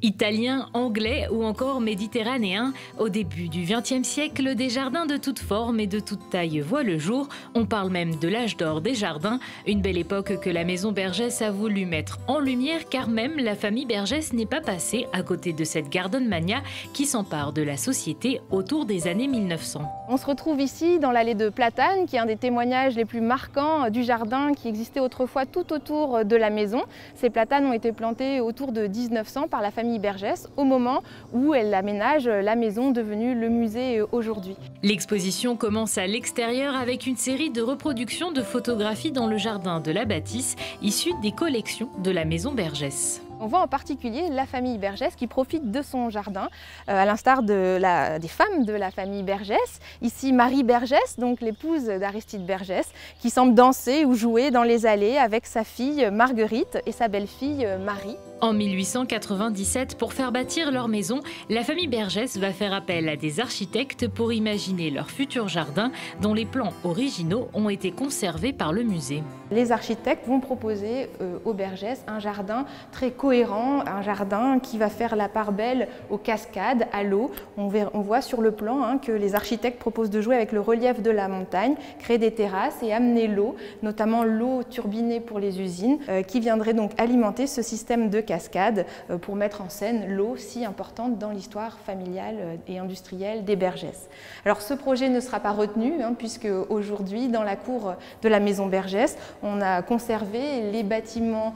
Italiens, anglais ou encore méditerranéens, au début du XXe siècle, des jardins de toutes formes et de toutes tailles voient le jour. On parle même de l'âge d'or des jardins, une belle époque que la maison Bergès a voulu mettre en lumière car même la famille Bergès n'est pas passée à côté de cette garden mania qui s'empare de la société autour des années 1900. On se retrouve ici dans l'allée de Platane, qui est un des témoignages les plus marquants du jardin qui existait autrefois tout autour de la maison. Ces platanes ont été plantés autour de 1900 par la famille Bergès, au moment où elle aménage la maison devenue le musée aujourd'hui. L'exposition commence à l'extérieur avec une série de reproductions de photographies dans le jardin de la bâtisse, issues des collections de la maison Bergès. On voit en particulier la famille Bergès qui profite de son jardin, à l'instar des femmes de la famille Bergès. Ici Marie Bergès, donc l'épouse d'Aristide Bergès, qui semble danser ou jouer dans les allées avec sa fille Marguerite et sa belle-fille Marie. En 1897, pour faire bâtir leur maison, la famille Bergès va faire appel à des architectes pour imaginer leur futur jardin, dont les plans originaux ont été conservés par le musée. Les architectes vont proposer aux Bergès un jardin très cohérent, un jardin qui va faire la part belle aux cascades, à l'eau. On voit sur le plan que les architectes proposent de jouer avec le relief de la montagne, créer des terrasses et amener l'eau, notamment l'eau turbinée pour les usines, qui viendrait donc alimenter ce système de cascade pour mettre en scène l'eau si importante dans l'histoire familiale et industrielle des Bergès. Alors ce projet ne sera pas retenu puisque aujourd'hui dans la cour de la maison Bergès, on a conservé les bâtiments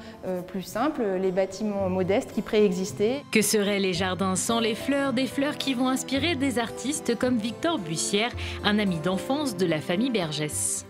plus simples, les bâtiments modestes qui préexistaient. Que seraient les jardins sans les fleurs? Des fleurs qui vont inspirer des artistes comme Victor Bussière, un ami d'enfance de la famille Bergès.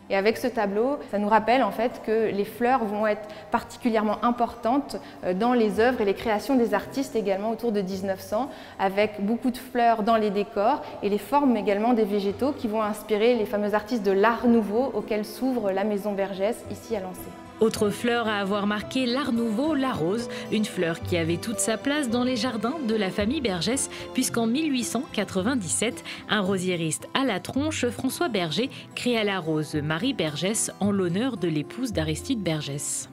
Et avec ce tableau, ça nous rappelle en fait que les fleurs vont être particulièrement importantes dans les œuvres et les créations des artistes également autour de 1900, avec beaucoup de fleurs dans les décors et les formes également des végétaux qui vont inspirer les fameux artistes de l'Art Nouveau auxquels s'ouvre la maison Bergès ici à Lancey. Autre fleur à avoir marqué l'Art Nouveau, la rose, une fleur qui avait toute sa place dans les jardins de la famille Bergès, puisqu'en 1897, un rosiériste à la tronche, François Berger, créa la rose Marie Bergès en l'honneur de l'épouse d'Aristide Bergès.